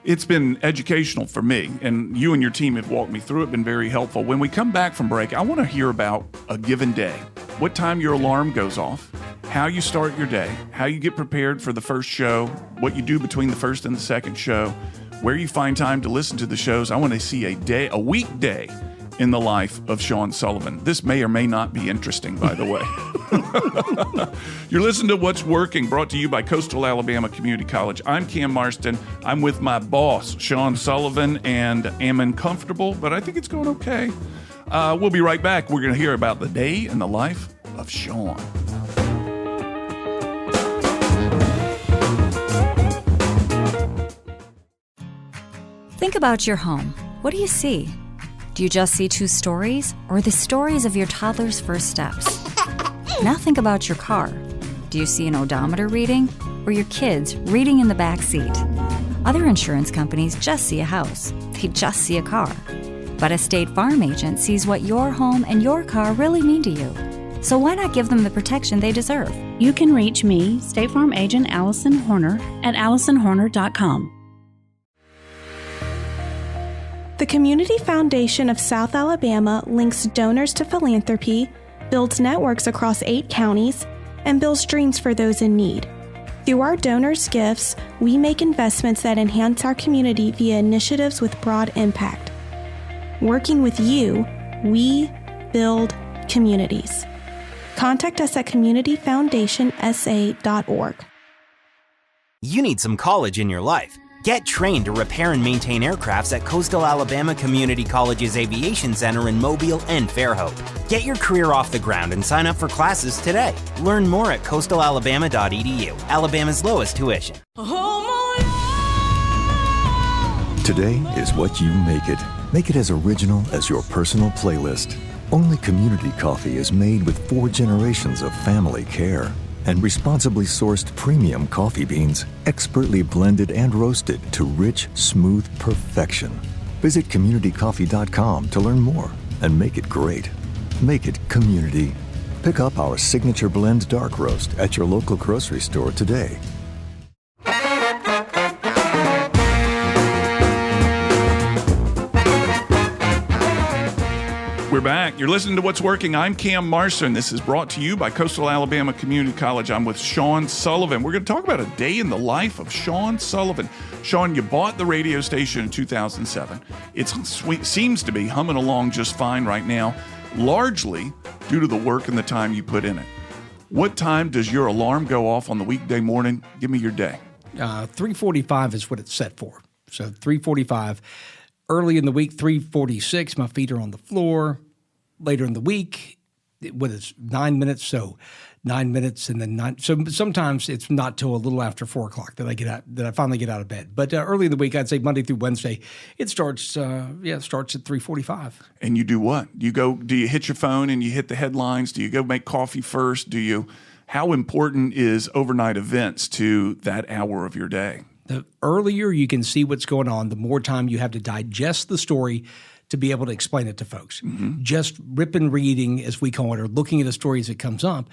it's been educational for me, and you and your team have walked me through it, been very helpful. When we come back from break, I want to hear about a given day, what time your alarm goes off, how you start your day, how you get prepared for the first show, what you do between the first and the second show, where you find time to listen to the shows. I want to see a weekday in the life of Sean Sullivan. This may or may not be interesting, by the way. You're listening to What's Working, brought to you by Coastal Alabama Community College. I'm Cam Marston. I'm with my boss, Sean Sullivan, and am uncomfortable, but I think it's going okay. We'll be right back. We're going to hear about the day in the life of Sean. Think about your home. What do you see? Do you just see 2 stories, or the stories of your toddler's first steps? Now think about your car. Do you see an odometer reading, or your kids reading in the back seat? Other insurance companies just see a house. They just see a car. But a State Farm agent sees what your home and your car really mean to you. So why not give them the protection they deserve? You can reach me, State Farm agent Allison Horner, at AllisonHorner.com. The Community Foundation of South Alabama links donors to philanthropy, builds networks across 8 counties, and builds dreams for those in need. Through our donors' gifts, we make investments that enhance our community via initiatives with broad impact. Working with you, we build communities. Contact us at communityfoundationsa.org. You need some college in your life. Get trained to repair and maintain aircrafts at Coastal Alabama Community College's Aviation Center in Mobile and Fairhope. Get your career off the ground and sign up for classes today. Learn more at coastalalabama.edu, Alabama's lowest tuition. Today is what you make it. Make it as original as your personal playlist. Only Community Coffee is made with 4 generations of family care and responsibly sourced premium coffee beans, expertly blended and roasted to rich, smooth perfection. Visit communitycoffee.com to learn more and make it great. Make it community. Pick up our signature blend dark roast at your local grocery store today. We're back. You're listening to What's Working. I'm Cam Marston. This is brought to you by Coastal Alabama Community College. I'm with Sean Sullivan. We're going to talk about a day in the life of Sean Sullivan. Sean, you bought the radio station in 2007. It seems to be humming along just fine right now, largely due to the work and the time you put in it. What time does your alarm go off on the weekday morning? Give me your day. 3:45 is what it's set for. So 3:45. Early in the week, 3:46, my feet are on the floor. Later in the week, what is 9 minutes? So 9 minutes and then 9. So sometimes it's not till a little after 4 o'clock that I finally get out of bed. But early in the week, I'd say Monday through Wednesday, it starts at 3:45. And you do what? Do you hit your phone and you hit the headlines? Do you go make coffee first? How important is overnight events to that hour of your day? The earlier you can see what's going on, the more time you have to digest the story to be able to explain it to folks. Mm-hmm. Just rip and reading, as we call it, or looking at a story as it comes up,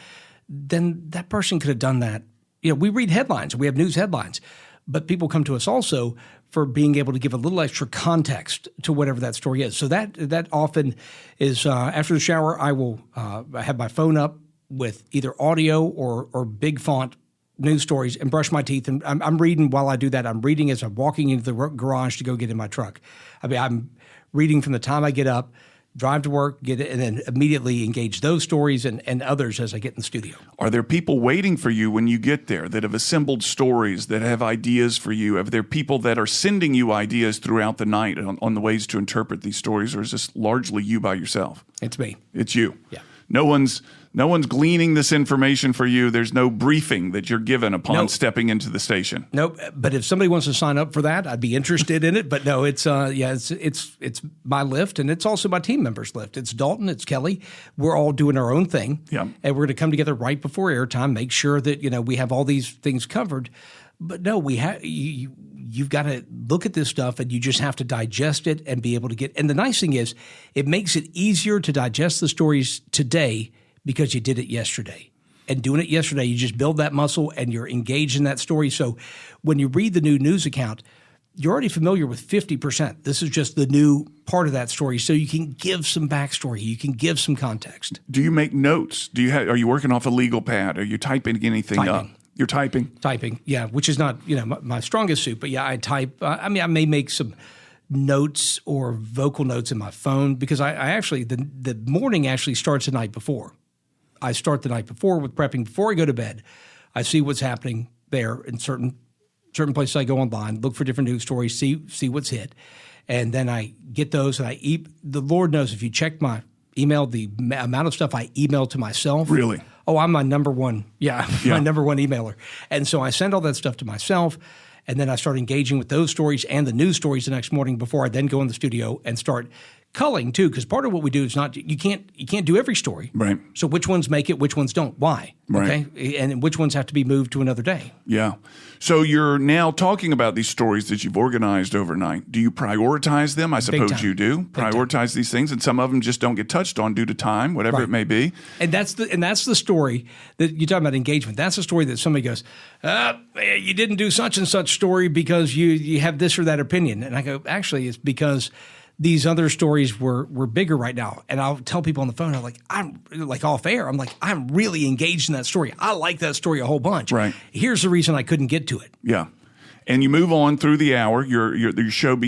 then that person could have done that. We read headlines, we have news headlines, but people come to us also for being able to give a little extra context to whatever that story is. So that often is after the shower, I will have my phone up with either audio or big font news stories and brush my teeth. And I'm reading while I do that. I'm reading as I'm walking into the garage to go get in my truck. I'm reading from the time I get up, drive to work, get it, and then immediately engage those stories and others as I get in the studio. Are there people waiting for you when you get there that have assembled stories, that have ideas for you? Are there people that are sending you ideas throughout the night on the ways to interpret these stories, or is this largely you by yourself? It's me. It's you. Yeah. No one's gleaning this information for you. There's no briefing that you're given upon stepping into the station. Nope. But if somebody wants to sign up for that, I'd be interested in it. But no, it's my lift, and it's also my team members' lift. It's Dalton, it's Kelly. We're all doing our own thing. Yeah. And we're going to come together right before airtime, make sure that we have all these things covered. But no, you've got to look at this stuff, and you just have to digest it and be able to get. And the nice thing is, it makes it easier to digest the stories today because you did it yesterday. And doing it yesterday, you just build that muscle and you're engaged in that story. So when you read the new news account, you're already familiar with 50%. This is just the new part of that story. So you can give some backstory. You can give some context. Do you make notes? Are you working off a legal pad? Are you typing anything up? You're typing? Typing, yeah, which is not my strongest suit. But yeah, I type. I may make some notes or vocal notes in my phone because I actually, the morning actually starts the night before. I start the night before with prepping before I go to bed. I see what's happening there in certain places. I go online, look for different news stories, see what's hit, and then I get those. And the Lord knows if you check my email, the amount of stuff I email to myself. Really? Oh, I'm my number one. Yeah, my number one emailer. And so I send all that stuff to myself, and then I start engaging with those stories and the news stories the next morning before I then go in the studio and start culling too, because part of what we do is not you can't do every story. Right. So which ones make it, which ones don't? Why? Right. Okay. And which ones have to be moved to another day? Yeah. So you're now talking about these stories that you've organized overnight. Do you prioritize them? I suppose you do. Prioritize these things, and some of them just don't get touched on due to time, whatever it may be. And that's the story that you're talking about engagement. That's the story that somebody goes, you didn't do such and such story because you have this or that opinion. And I go, actually, it's because these other stories were bigger right now. And I'll tell people on the phone, I'm like off air, I'm really engaged in that story. I like that story a whole bunch. Right. Here's the reason I couldn't get to it. Yeah. And you move on through the hour. Your show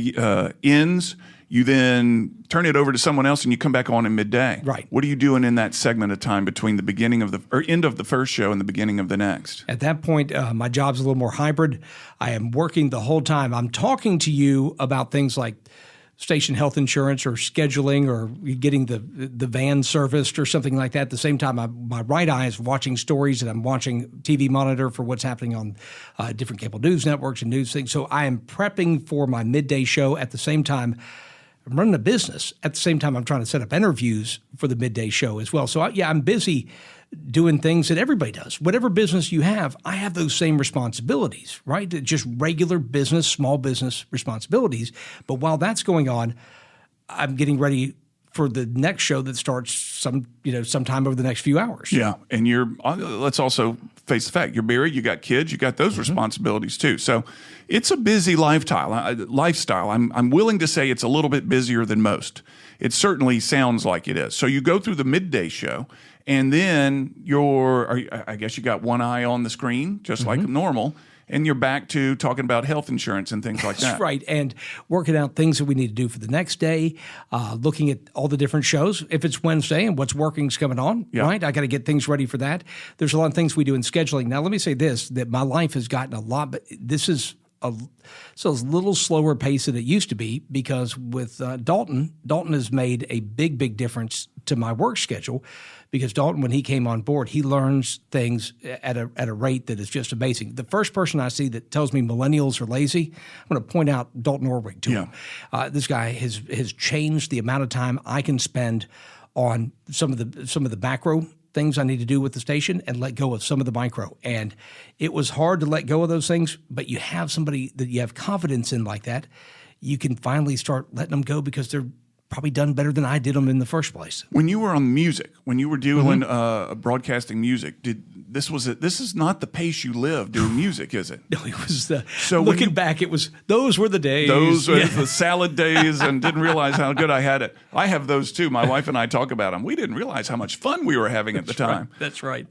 ends. You then turn it over to someone else, and you come back on in midday. Right. What are you doing in that segment of time between the beginning of end of the first show and the beginning of the next? At that point, my job's a little more hybrid. I am working the whole time. I'm talking to you about things like station health insurance or scheduling or getting the van serviced or something like that. At the same time, my right eye is watching stories, and I'm watching TV monitor for what's happening on different cable news networks and news things. So I am prepping for my midday show. At the same time, I'm running a business. At the same time, I'm trying to set up interviews for the midday show as well. So I'm busy doing things that everybody does. Whatever business you have, I have those same responsibilities, right? Just regular business, small business responsibilities. But while that's going on, I'm getting ready for the next show that starts sometime over the next few hours. Yeah, and let's also face the fact, you're married, you got kids, you got those responsibilities too. So it's a busy lifestyle. I'm willing to say it's a little bit busier than most. It certainly sounds like it is. So you go through the midday show, And then I guess you got one eye on the screen, just like normal, and you're back to talking about health insurance and things like that. That's right. And working out things that we need to do for the next day, looking at all the different shows. If it's Wednesday and what's working's coming on, right? I got to get things ready for that. There's a lot of things we do in scheduling. Now, let me say this, that my life has gotten a lot, but this is a little slower pace than it used to be because with Dalton has made a big, big difference to my work schedule because Dalton, when he came on board, he learns things at a rate that is just amazing. The first person I see that tells me millennials are lazy, I'm going to point out Dalton Orwig to him. This guy has changed the amount of time I can spend on some of the macro things I need to do with the station and let go of some of the micro. And it was hard to let go of those things, but you have somebody that you have confidence in like that, you can finally start letting them go because they're probably done better than I did them in the first place. When you were on music, when you were doing broadcasting music, this is not the pace you live doing music, is it? No, it was looking back, those were the days. Those were the salad days and didn't realize how good I had it. I have those too. My wife and I talk about them. We didn't realize how much fun we were having at the time. Right. That's right.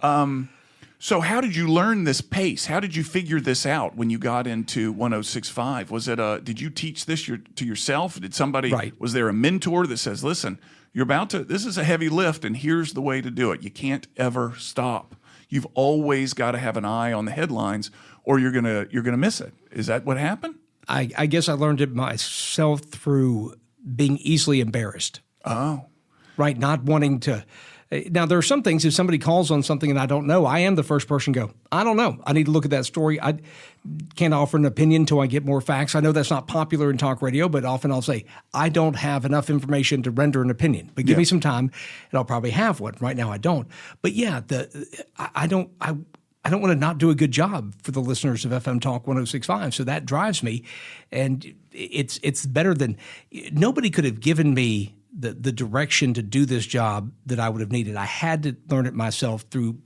So how did you learn this pace? How did you figure this out when you got into 106.5? Was it did you teach this to yourself? Did somebody, was there a mentor that says, listen, this is a heavy lift and here's the way to do it. You can't ever stop. You've always got to have an eye on the headlines or you're gonna miss it. Is that what happened? I guess I learned it myself through being easily embarrassed. Oh. Right, not wanting to. Now, there are some things, if somebody calls on something and I don't know, I am the first person to go, I don't know. I need to look at that story. I can't offer an opinion until I get more facts. I know that's not popular in talk radio, but often I'll say, I don't have enough information to render an opinion. But give me some time and I'll probably have one. Right now I don't. But yeah, I don't want to not do a good job for the listeners of FM Talk 106.5. So that drives me. And it's better than nobody could have given me the direction to do this job that I would have needed. I had to learn it myself through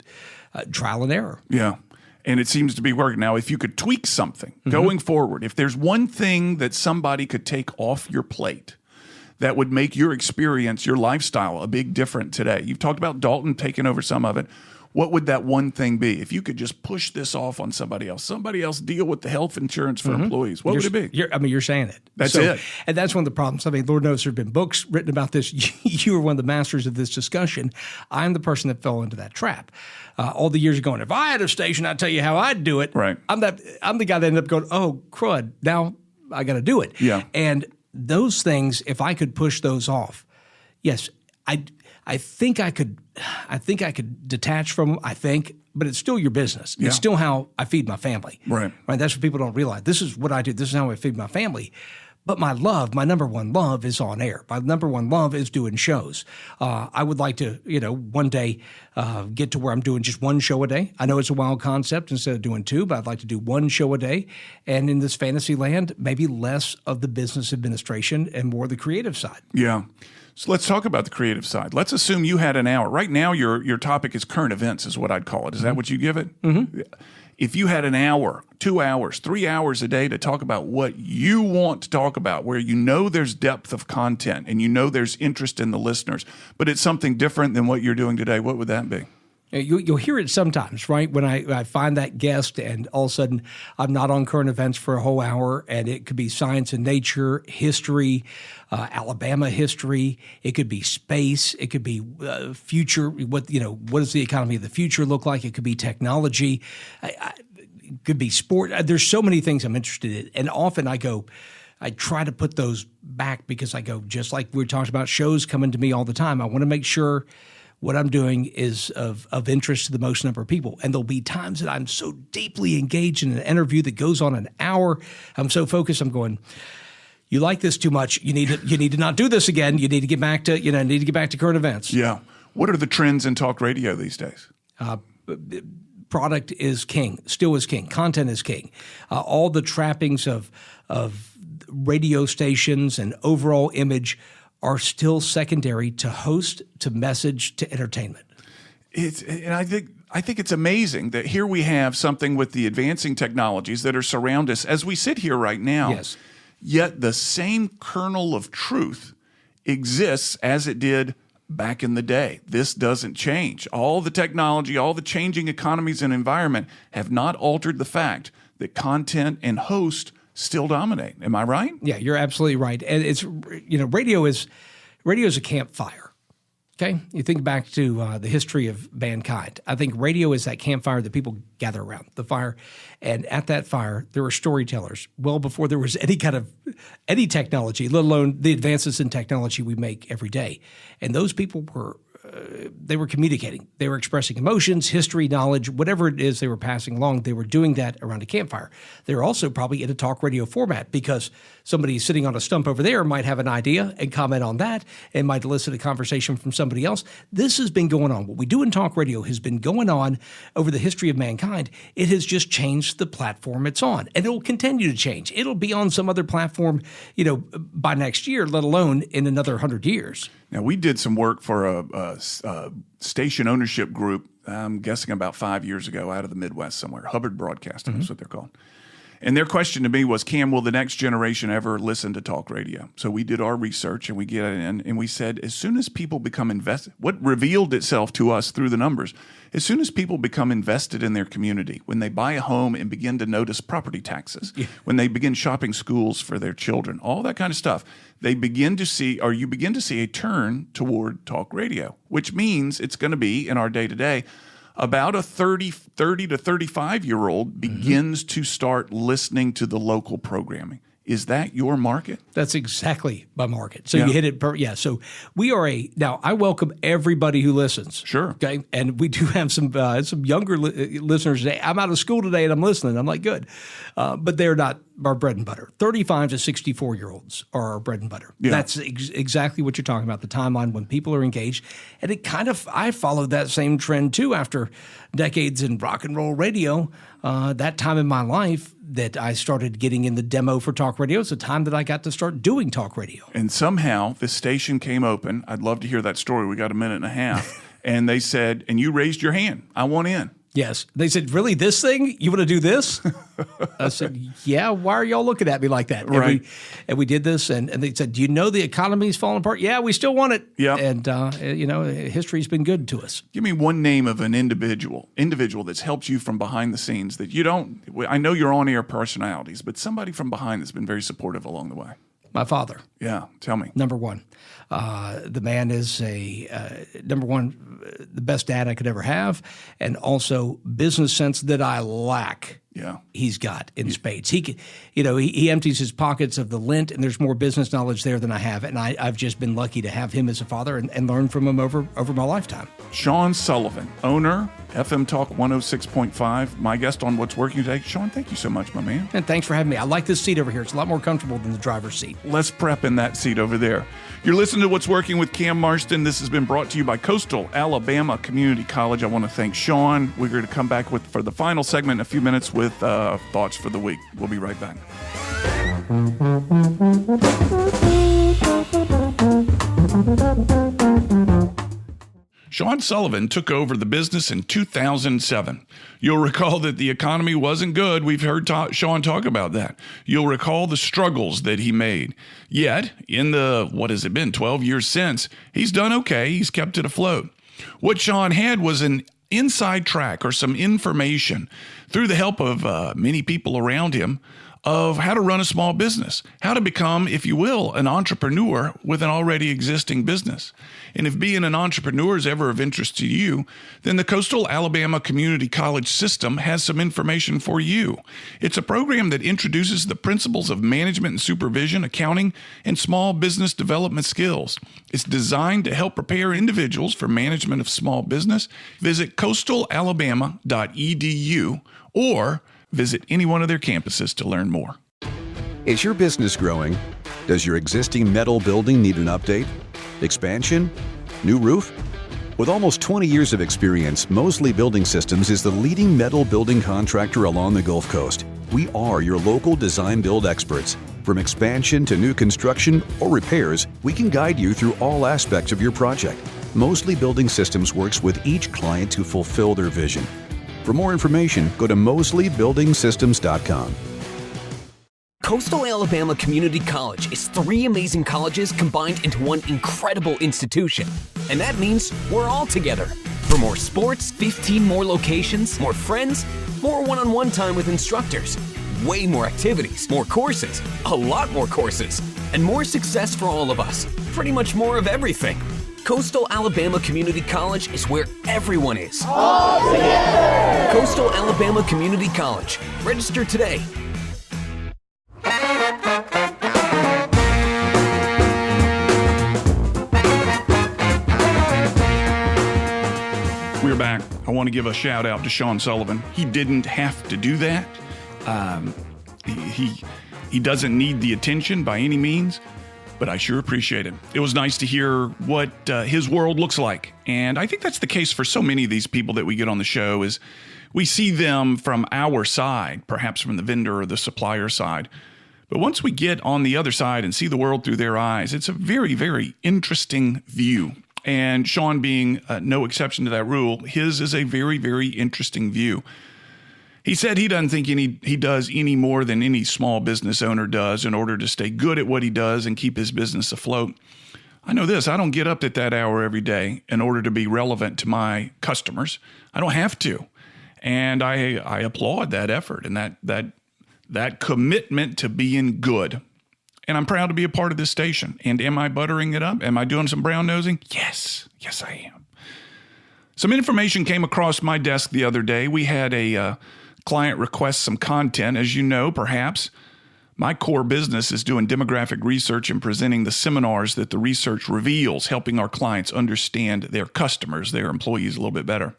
trial and error. Yeah. And it seems to be working. Now, if you could tweak something going forward, if there's one thing that somebody could take off your plate that would make your experience, your lifestyle a big different today. You've talked about Dalton taking over some of it. What would that one thing be? If you could just push this off on somebody else deal with the health insurance for employees, what would it be? You're saying it. That's it. And that's one of the problems. I mean, Lord knows there have been books written about this. You were one of the masters of this discussion. I'm the person that fell into that trap. All the years ago, if I had a station, I'd tell you how I'd do it. Right. I'm the guy that ended up going, oh, crud, now I got to do it. Yeah. And those things, if I could push those off, yes, I think I could detach from them, but it's still your business. It's still how I feed my family. Right. That's what people don't realize. This is what I do. This is how I feed my family. But my number one love is on air. My number one love is doing shows. I would like to, one day get to where I'm doing just one show a day. I know it's a wild concept instead of doing two, but I'd like to do one show a day. And in this fantasy land, maybe less of the business administration and more the creative side. Yeah. So let's talk about the creative side. Let's assume you had an hour. Right now, your topic is current events is what I'd call it. Is that what you give it? Mm-hmm. If you had an hour, 2 hours, 3 hours a day to talk about what you want to talk about, where you know there's depth of content and you know there's interest in the listeners, but it's something different than what you're doing today, what would that be? You'll hear it sometimes, right? When I find that guest and all of a sudden I'm not on current events for a whole hour, and it could be science and nature, history, Alabama history. It could be space. It could be future. What does the economy of the future look like? It could be technology. It could be sport. There's so many things I'm interested in, and often I try to put those back because I go, just like we were talking about shows coming to me all the time. I want to make sure what I'm doing is of interest to the most number of people. And there'll be times that I'm so deeply engaged in an interview that goes on an hour. I'm so focused. I'm going, you like this too much. You need to not do this again. You need to get back to current events. Yeah. What are the trends in talk radio these days? Product is king. Still is king. Content is king. All the trappings of radio stations and overall image are still secondary to host, to message, to entertainment. And I think it's amazing that here we have something with the advancing technologies that are surround us as we sit here right now. Yes. Yet the same kernel of truth exists as it did back in the day. This doesn't change. All the technology, all the changing economies and environment have not altered the fact that content and host still dominate. Am I right? Yeah, you're absolutely right. And it's, radio is a campfire. Okay, you think back to the history of mankind. I think radio is that campfire that people gather around the fire, and at that fire there were storytellers. Well before there was any technology, let alone the advances in technology we make every day, and those people were communicating. They were expressing emotions, history, knowledge, whatever it is they were passing along. They were doing that around a campfire. They were also probably in a talk radio format because somebody sitting on a stump over there might have an idea and comment on that and might elicit a conversation from somebody else. This has been going on. What we do in talk radio has been going on over the history of mankind. It has just changed the platform it's on, and it will continue to change. It'll be on some other platform, by next year, let alone in another 100 years. Now, we did some work for a station ownership group, I'm guessing about 5 years ago, out of the Midwest somewhere, Hubbard Broadcasting, that's what they're called. And their question to me was, Cam, will the next generation ever listen to talk radio? So we did our research and we get it in, and we said, as soon as people become invested, what revealed itself to us through the numbers, as soon as people become invested in their community, when they buy a home and begin to notice property taxes, when they begin shopping schools for their children, all that kind of stuff, you begin to see a turn toward talk radio, which means it's going to be in our day-to-day about a 30 to 35-year-old begins to start listening to the local programming. Is that your market? That's exactly my market. So you hit it. So we are now I welcome everybody who listens. Sure. Okay. And we do have some younger listeners today. I'm out of school today and I'm listening. I'm like, good. But they're not our bread and butter. 35 to 64-year-olds are our bread and butter. Yeah. That's exactly what you're talking about, the timeline when people are engaged. And I followed that same trend too after decades in rock and roll radio. That time in my life that I started getting in the demo for talk radio is the time that I got to start doing talk radio. And somehow this station came open. I'd love to hear that story. We got a minute and a half. And they said, and you raised your hand. I want in. Yes. They said, really, this thing? You want to do this? I said, yeah, why are y'all looking at me like that? Right. And we did this, and they said, do you know the economy's falling apart? Yeah, we still want it. Yeah. And, history's been good to us. Give me one name of an individual that's helped you from behind the scenes that you don't, I know you're on-air personalities, but somebody from behind that's been very supportive along the way. My father. Yeah, tell me. Number one. The man is number one, the best dad I could ever have, and also business sense that I lack. Yeah, he's got in spades. He empties his pockets of the lint, and there's more business knowledge there than I have. And I've just been lucky to have him as a father and learn from him over my lifetime. Sean Sullivan, owner, FMTalk 106.5, my guest on What's Working today. Sean, thank you so much, my man. And thanks for having me. I like this seat over here. It's a lot more comfortable than the driver's seat. Let's prep in that seat over there. You're listening to What's Working with Cam Marston. This has been brought to you by Coastal Alabama Community College. I want to thank Sean. We're going to come back for the final segment in a few minutes with thoughts for the week. We'll be right back. Sean Sullivan took over the business in 2007. You'll recall that the economy wasn't good. We've heard Sean talk about that. You'll recall the struggles that he made. Yet, in the, 12 years since, he's done okay. He's kept it afloat. What Sean had was an inside track or some information through the help of many people around him of how to run a small business, how to become, if you will, an entrepreneur with an already existing business. And if being an entrepreneur is ever of interest to you, then the Coastal Alabama Community College system has some information for you. It's a program that introduces the principles of management and supervision, accounting, and small business development skills. It's designed to help prepare individuals for management of small business. Visit coastalalabama.edu or visit any one of their campuses to learn more. Is your business growing? Does your existing metal building need an update? Expansion? New roof? With almost 20 years of experience, Mosley Building Systems is the leading metal building contractor along the Gulf Coast. We are your local design build experts. From expansion to new construction or repairs, we can guide you through all aspects of your project. Mosley Building Systems works with each client to fulfill their vision. For more information, go to mosleybuildingsystems.com. Coastal Alabama Community College is 3 amazing colleges combined into one incredible institution. And that means we're all together. For more sports, 15 more locations, more friends, more one-on-one time with instructors, way more activities, more courses, a lot more courses, and more success for all of us. Pretty much more of everything. Coastal Alabama Community College is where everyone is. All together! Coastal Alabama Community College. Register today. We're back. I want to give a shout out to Sean Sullivan. He didn't have to do that. He doesn't need the attention by any means, but I sure appreciate it. It was nice to hear what his world looks like. And I think that's the case for so many of these people that we get on the show is we see them from our side, perhaps from the vendor or the supplier side. But once we get on the other side and see the world through their eyes, it's a very, very interesting view. And Sean being no exception to that rule, his is a very, very interesting view. He said he doesn't think he does any more than any small business owner does in order to stay good at what he does and keep his business afloat. I know this, I don't get up at that hour every day in order to be relevant to my customers. I don't have to. And I applaud that effort and that commitment to being good. And I'm proud to be a part of this station. And am I buttering it up? Am I doing some brown nosing? Yes. Yes, I am. Some information came across my desk the other day. We had a client request some content. As you know, perhaps, my core business is doing demographic research and presenting the seminars that the research reveals, helping our clients understand their customers, their employees a little bit better.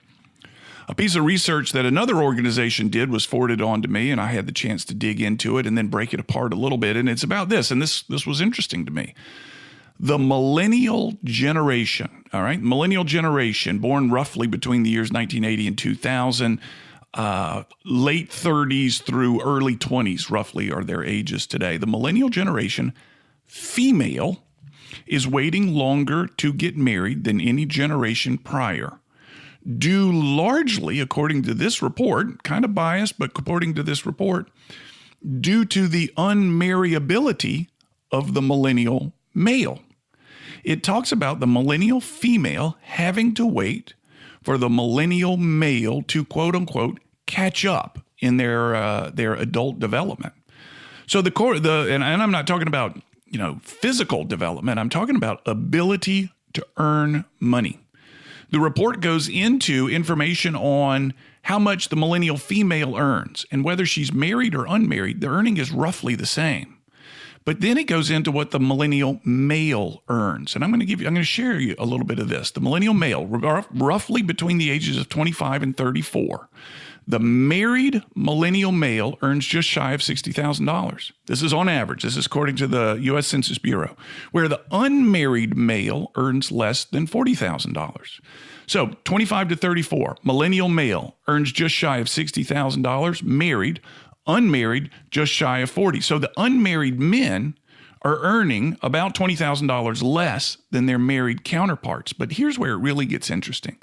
A piece of research that another organization did was forwarded on to me, and I had the chance to dig into it and then break it apart a little bit. And it's about this, and this was interesting to me. The millennial generation, all right? Millennial generation, born roughly between the years 1980 and 2000, late 30s through early 20s, roughly, are their ages today. The millennial generation, female, is waiting longer to get married than any generation prior. Due largely, according to this report, kind of biased, but according to this report, due to the unmarriability of the millennial male. It talks about the millennial female having to wait for the millennial male to, quote unquote, catch up in their adult development. So and I'm not talking about, physical development. I'm talking about ability to earn money. The report goes into information on how much the millennial female earns, and whether she's married or unmarried, the earning is roughly the same. But then it goes into what the millennial male earns. And I'm going to share you a little bit of this. The millennial male, roughly between the ages of 25 and 34, the married millennial male earns just shy of $60,000. This is on average. This is according to the U.S. Census Bureau, where the unmarried male earns less than $40,000. So 25 to 34, millennial male earns just shy of $60,000, married, unmarried, just shy of 40. So the unmarried men are earning about $20,000 less than their married counterparts. But here's where it really gets interesting.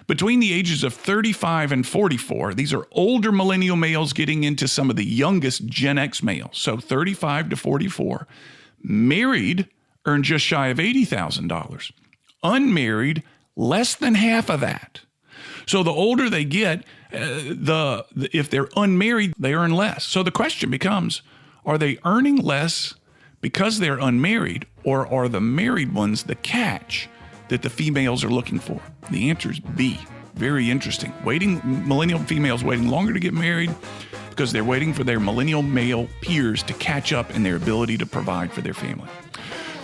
Between the ages of 35 and 44, these are older millennial males getting into some of the youngest Gen X males. So 35 to 44, married earn just shy of $80,000. Unmarried, less than half of that. So the older they get, if they're unmarried, they earn less. So the question becomes, are they earning less because they're unmarried, or are the married ones the catch that the females are looking for? The answer is B. Very interesting. Millennial females waiting longer to get married because they're waiting for their millennial male peers to catch up in their ability to provide for their family.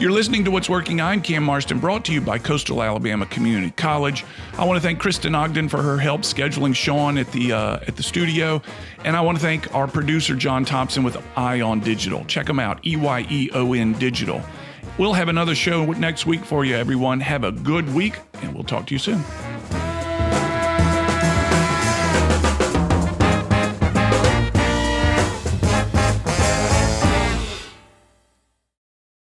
You're listening to What's Working. I'm Cam Marston, brought to you by Coastal Alabama Community College. I want to thank Kristen Ogden for her help scheduling Sean at the studio. And I want to thank our producer, John Thompson, with Eyeon Digital. Check them out, EYEON Digital. We'll have another show next week for you, everyone. Have a good week, and we'll talk to you soon.